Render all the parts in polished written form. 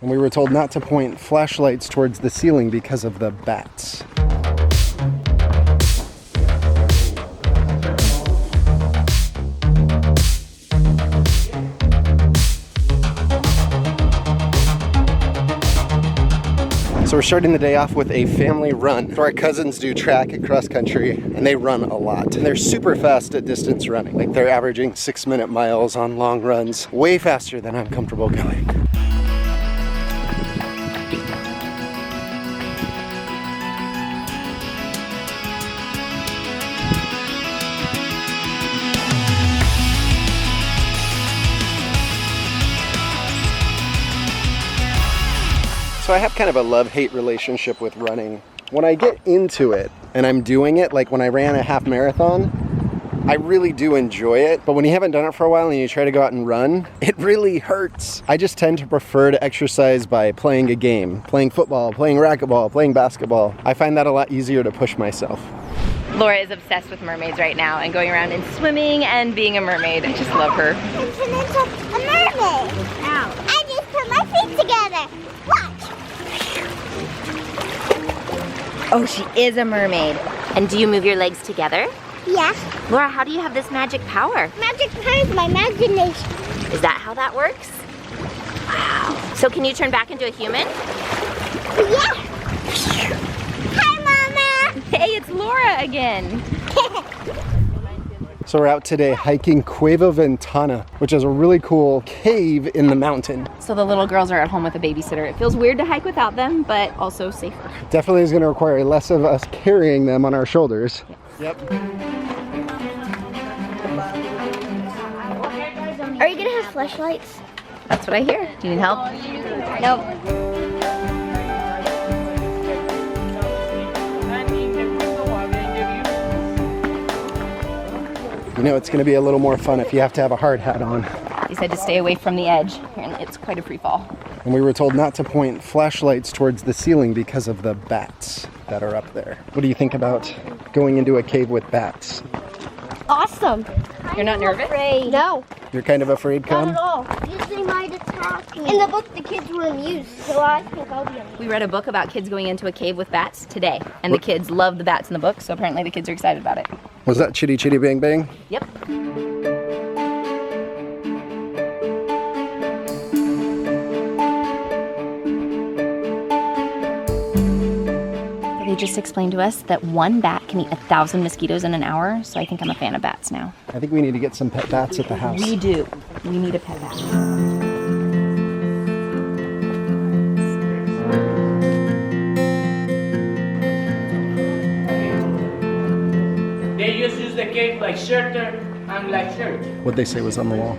And we were told not to point flashlights towards the ceiling because of the bats. So we're starting the day off with a family run. So our cousins do track and cross country, and they run a lot. And they're super fast at distance running. Like they're averaging 6-minute miles on long runs, way faster than I'm comfortable going. So I have kind of a love-hate relationship with running. When I get into it and I'm doing it, like when I ran a half marathon, I really do enjoy it. But when you haven't done it for a while and you try to go out and run, it really hurts. I just tend to prefer to exercise by playing a game, playing football, playing racquetball, playing basketball. I find that a lot easier to push myself. Laura is obsessed with mermaids right now and going around and swimming and being a mermaid. I just love her. It's a mermaid. Ow. I just put my feet together. Watch. Oh, she is a mermaid. And do you move your legs together? Yeah. Laura, how do you have this magic power? Magic power is my imagination. Is that how that works? Wow. So can you turn back into a human? Yeah. Hi, Mama. Hey, it's Laura again. So we're out today hiking Cueva Ventana, which is a really cool cave in the mountain. So the little girls are at home with a babysitter. It feels weird to hike without them, but also safer. Definitely is going to require less of us carrying them on our shoulders. Yep. Are you gonna have flashlights? That's what I hear. Do you need help? Nope. You know, it's going to be a little more fun if you have to have a hard hat on. He said to stay away from the edge, and it's quite a free fall. And we were told not to point flashlights towards the ceiling because of the bats that are up there. What do you think about going into a cave with bats? Awesome. You're not nervous? Afraid. No. You're kind of afraid, Not Con? at all. Because they might attack me. In the book, the kids were amused, so I think I'll be amused. We read a book about kids going into a cave with bats today, and the kids love the bats in the book, so apparently the kids are excited about it. Was that Chitty Chitty Bang Bang? Yep. They just explained to us that one bat can eat 1,000 mosquitoes in an hour, so I think I'm a fan of bats now. I think we need to get some pet bats at the house. We do. We need a pet bat. They just use the cave like shelter and like church. What'd they say was on the wall?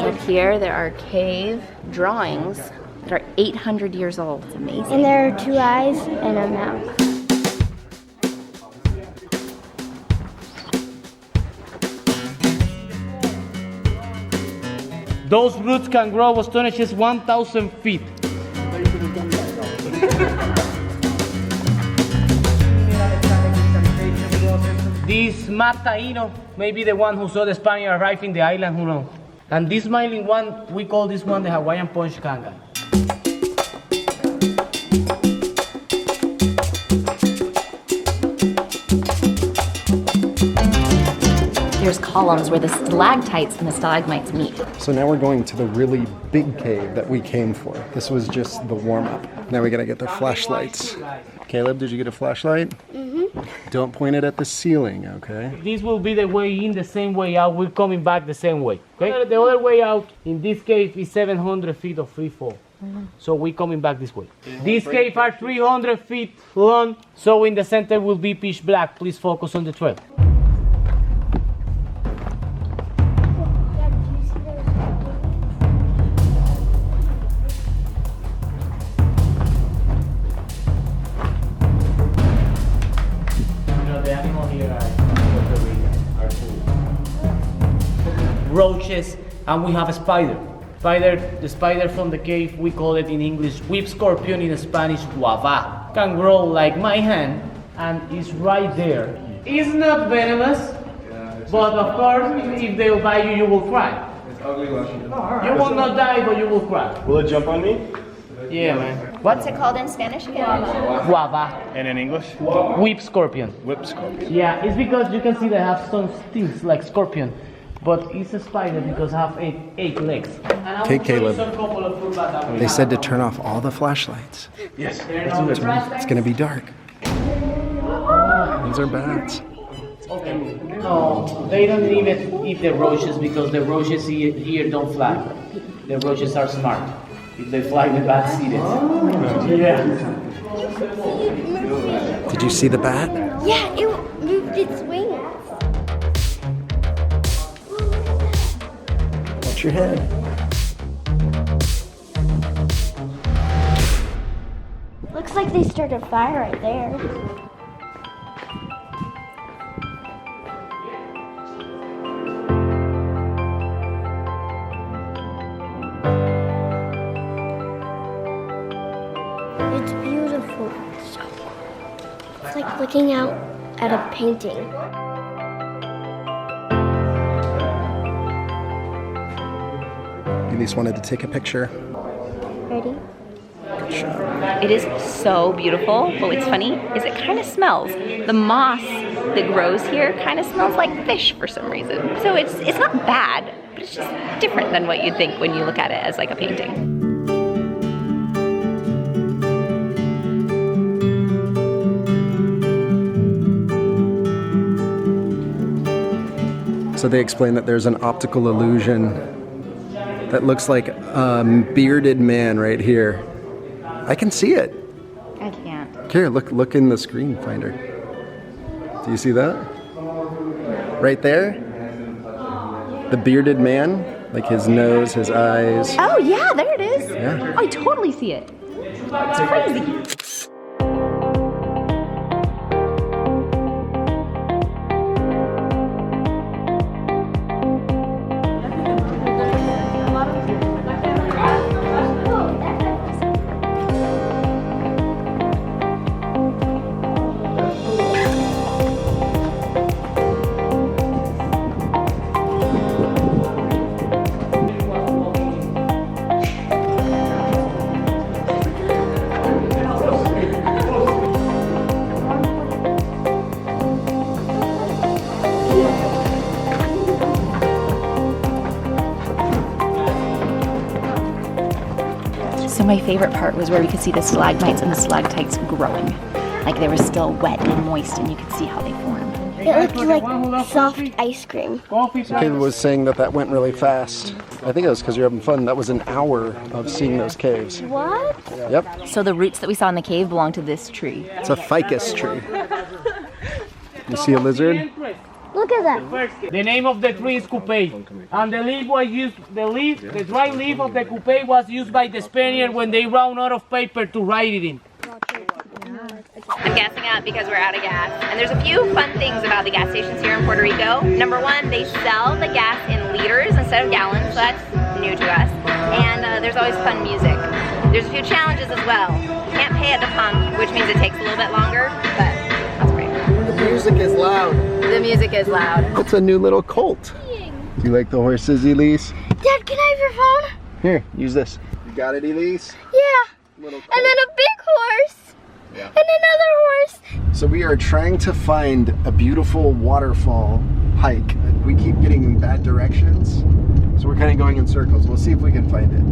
So here there are cave drawings that are 800 years old. It's amazing. And there are 2 eyes and a mouth. Those roots can grow astonishes 1,000 feet. This Mataino may be the one who saw the Spaniard arrive in the island, who knows? And this smiling one, we call this one the Hawaiian Punch Kanga. There's columns where the stalactites and the stalagmites meet. So now we're going to the really big cave that we came for. This was just the warm-up. Now we gotta get the flashlights. Caleb, did you get a flashlight? Mm-hmm. Don't point it at the ceiling, okay? This will be the way in, the same way out. We're coming back the same way. Okay? The other way out in this cave is 700 feet of free fall. So we're coming back this way. These caves are 300 feet long, so in the center will be pitch black. Please focus on the trail. Roaches, and we have a spider. The spider from the cave, we call it in English whip scorpion, in Spanish guava. Can grow like my hand and is right there. It's not venomous, but of course, if they'll bite you, you will cry. It's ugly looking. You will not die, but you will cry. Will it jump on me? Yeah, man. What's it called in Spanish again? Guava. And in English? Whip scorpion. Whip scorpion. Yeah, it's because you can see they have some stings like scorpion, but it's a spider because have eight legs. Okay, Caleb. They said to turn off all the flashlights. Yes. It's gonna be dark. These are bats. No, they don't even eat the roaches because the roaches here don't fly. The roaches are smart. If they fly, the bats eat it. Yeah. Did you see the bat? Yeah, it moved its wings. Watch your head. Looks like they started a fire right there. It's beautiful. So cool. It's like looking out at a painting. Elise wanted to take a picture. Ready? Good shot. It is so beautiful, but what's funny is it kind of smells. The moss that grows here kind of smells like fish for some reason. So it's not bad, but it's just different than what you'd think when you look at it as like a painting. So they explain that there's an optical illusion that looks like a bearded man right here. I can see it. I can't. Here, look in the screen finder. Do you see that? Right there? The bearded man, like his nose, his eyes. Oh yeah, there it is. Yeah. I totally see it. It's crazy. So my favorite part was where we could see the stalagmites and the stalactites growing. Like they were still wet and moist and you could see how they formed. It looked like soft ice cream. Caleb was saying that went really fast. I think it was because you're having fun. That was an hour of seeing those caves. What? Yep, So the roots that we saw in the cave belong to this tree. it's a ficus tree. You see a lizard? Look at that. The name of the tree is coupe, and the leaf was used. The dry leaf of the coupe was used by the Spaniard when they ran out of paper to write it in. I'm gassing up because we're out of gas. And there's a few fun things about the gas stations here in Puerto Rico. Number one, they sell the gas in liters instead of gallons, so that's new to us. And there's always fun music. There's a few challenges as well. You can't pay at the pump, which means it takes a little bit longer, but that's great. The music is loud. The music is loud. It's a new little colt. Do you like the horses, Elise? Dad, can I have your phone? Here, use this. You got it, Elise? Yeah. Little colt. And then a big horse. Yeah. And another horse. So we are trying to find a beautiful waterfall hike. We keep getting in bad directions, so we're kind of going in circles. We'll see if we can find it.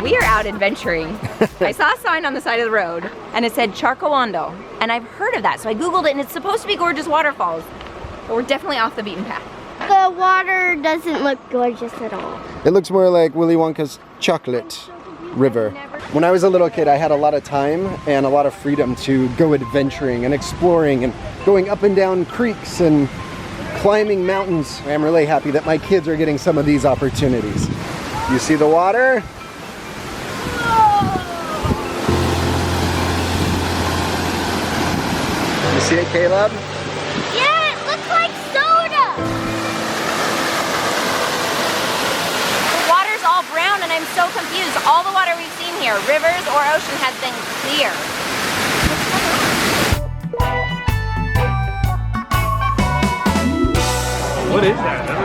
We are out adventuring. I saw a sign on the side of the road and it said Charco Hondo, and I've heard of that, so I googled it and it's supposed to be gorgeous waterfalls, but we're definitely off the beaten path. The water doesn't look gorgeous at all. It looks more like Willy Wonka's chocolate river. When I was a little kid, I had a lot of time and a lot of freedom to go adventuring and exploring and going up and down creeks and climbing mountains. I'm really happy that my kids are getting some of these opportunities. You see the water? You see it, Caleb? Yeah, it looks like soda. The water's all brown and I'm so confused. All the water we've seen here, rivers or ocean, has been clear.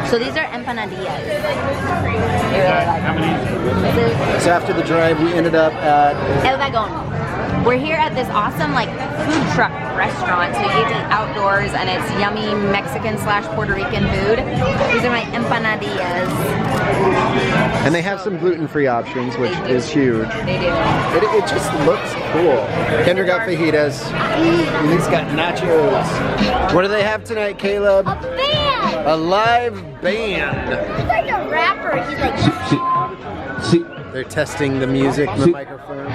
So these are empanadillas. I really like them. This So after the drive, we ended up at is El Vagón. We're here at this awesome like food truck restaurant. So you get to eat outdoors and it's yummy Mexican / Puerto Rican food. These are my empanadillas. and they have some gluten-free options, which They do. is huge. They do. It just looks cool. Kendra got fajitas. Elise got nachos. What do they have tonight, Caleb? A band! A live band. He's like a rapper. He's like, They're testing the music, the microphone.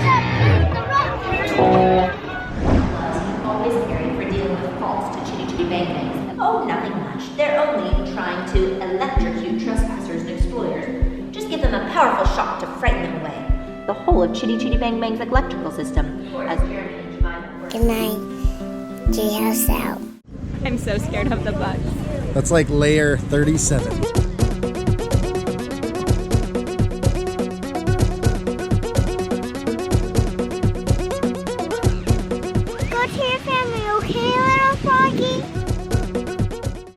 Always scary for dealing with faults to Chitty Chitty Bang Bangs. Oh, nothing much. They're only trying to electrocute trespassers and exploiters. Just give them a powerful shock to frighten them away. The whole of Chitty Chitty Bang Bang's electrical system. good night. Jhouse out. I'm so scared of the bugs. That's like layer 37. Go to your family, okay?